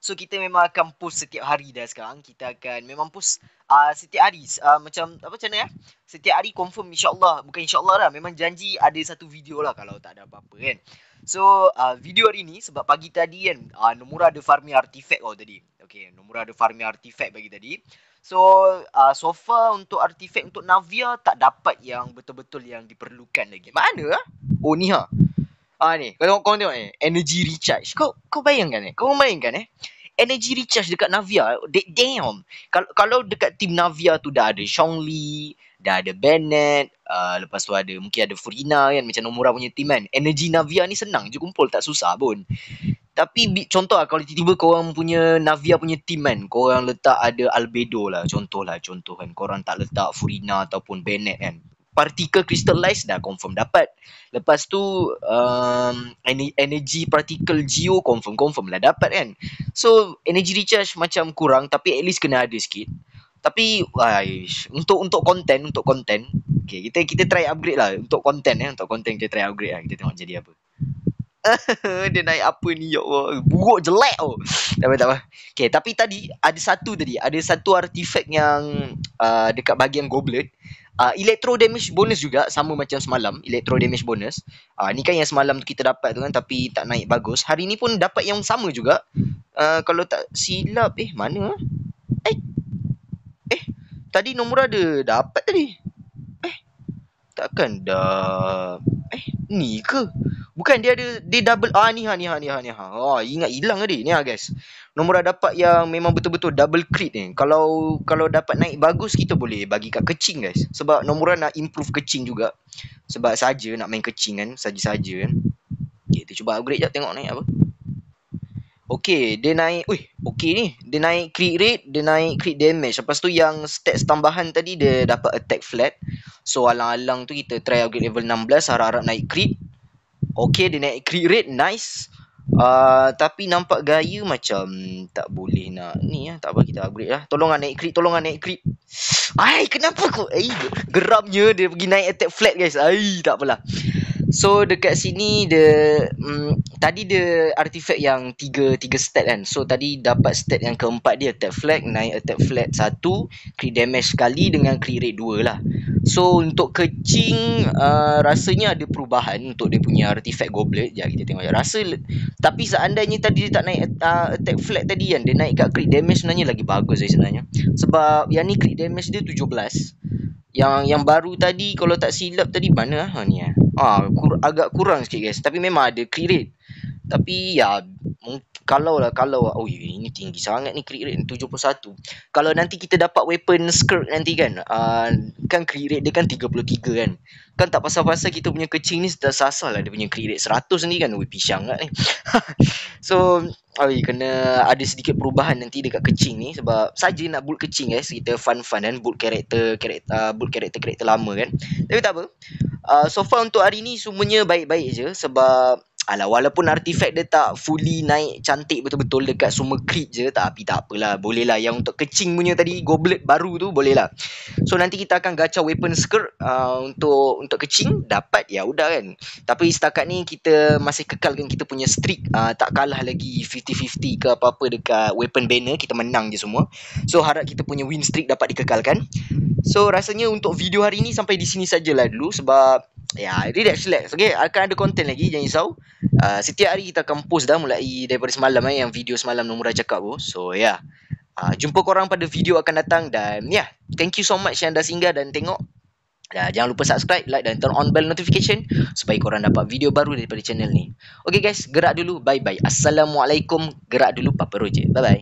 So kita memang akan post setiap hari dah sekarang. Kita akan memang post setiap hari. Macam mana ya? Setiap hari confirm insyaAllah. Bukan insyaAllah lah. Memang janji ada satu video lah kalau tak ada apa-apa kan. So video hari ni sebab pagi tadi kan Nomura ada farming artifact tadi. Okay, Nomura ada farming artifact bagi tadi. So so far untuk artifact untuk Navia tak dapat yang betul-betul yang diperlukan lagi. Mana? Oh ni ni, kau tengok ni, energy recharge. Kau bayangkan Kau bayangkan energy recharge dekat Navia, damn. Kalau dekat team Navia tu dah ada Zhongli, dah ada Bennett, lepas tu mungkin ada Furina kan, macam Nomura punya team kan. Energy Navia ni senang je kumpul, tak susah pun. Tapi contoh lah, kalau tiba-tiba korang punya Navia punya team kan, korang letak ada Albedo lah, contoh kan, korang tak letak Furina ataupun Bennett kan, particle crystallize dah confirm dapat. Lepas tu energy particle geo confirm lah dapat kan. So energy recharge macam kurang, tapi at least kena ada sikit. Tapi untuk konten okay, kita try upgrade lah untuk konten kita try upgrade lah. Kita tengok jadi apa. Dia naik apa ni, ya Allah, buruk jelek tak apa. Okay, tapi tadi ada satu artifact yang dekat bahagian goblet. Electro damage bonus juga, sama macam semalam, electro damage bonus. Ni kan yang semalam tu kita dapat tu kan, tapi tak naik bagus. Hari ni pun dapat yang sama juga. Kalau tak silap, mana? Tadi Nomura ada dapat tadi. Takkan dah ni ke? Bukan, dia double. Ni ingat hilang tadi. Ni guys. Nomura dapat yang memang betul-betul double crit ni. Kalau dapat naik bagus, kita boleh bagi kat kecing guys. Sebab Nomura nak improve kecing juga. Sebab saja nak main kecing kan, saja-saja kan. Kita cuba upgrade jap, tengok naik apa. Okay, dia naik. Okay ni. Dia naik crit rate, dia naik crit damage. Lepas tu yang stats tambahan tadi, dia dapat attack flat. So alang-alang tu kita try upgrade level 16, harap-harap naik crit. Okay, dia naik crit rate, nice. Tapi nampak gaya macam tak boleh nak ni tak apa, kita upgrade lah. Tolong naik crit. Kenapa kau? Geramnya dia pergi naik attack flat guys. Tak apalah. So dekat sini tadi dia artifact yang 3 stat kan. So tadi dapat stat yang keempat dia attack flat, naik attack flat 1, crit damage sekali dengan crit rate 2 lah. So untuk kecing rasanya ada perubahan untuk dia punya artifact goblet. Kita tengok tapi seandainya tadi dia tak naik attack flat tadi kan, dia naik kat crit damage, sebenarnya lagi bagus sebenarnya. Sebab yang ni crit damage dia 17. Yang baru tadi kalau tak silap tadi mana ni agak kurang sikit guys. Tapi memang ada crit rate. Tapi ya kalau ini tinggi sangat ni crit rate 71. Kalau nanti kita dapat weapon skirt nanti kan, kan crit rate dia kan 33 kan. Kan tak pasal-pasal kita punya kecing ni dah sasar lah dia punya crit rate 100 ni kan. Pisang kat ni. So kena ada sedikit perubahan nanti dekat kecing ni. Sebab saja nak build kecing guys, kita fun kan, build karakter lama kan. Tapi tak apa, so far untuk hari ni semuanya baik-baik je. Sebab walaupun artifact dia tak fully naik cantik betul-betul dekat semua crit je, tapi tak apalah, boleh lah. Yang untuk kecing punya tadi goblet baru tu boleh lah. So nanti kita akan gacha weapon skirt untuk kecing, dapat ya udah kan. Tapi setakat ni kita masih kekalkan kita punya streak, tak kalah lagi 50-50 ke apa-apa dekat weapon banner, kita menang je semua. So harap kita punya win streak dapat dikekalkan. So rasanya untuk video hari ni sampai di sini sajalah dulu. Sebab relax. Okay, akan ada konten lagi, jangan risau. Setiap hari kita akan post dah mulai daripada semalam yang video semalam Nomura cakap tu. So jumpa korang pada video akan datang. Dan thank you so much yang dah singgah dan tengok. Jangan lupa subscribe, like dan turn on bell notification supaya korang dapat video baru daripada channel ni. Okay guys, gerak dulu, bye bye. Assalamualaikum. Gerak dulu, Papa Roger. Bye bye.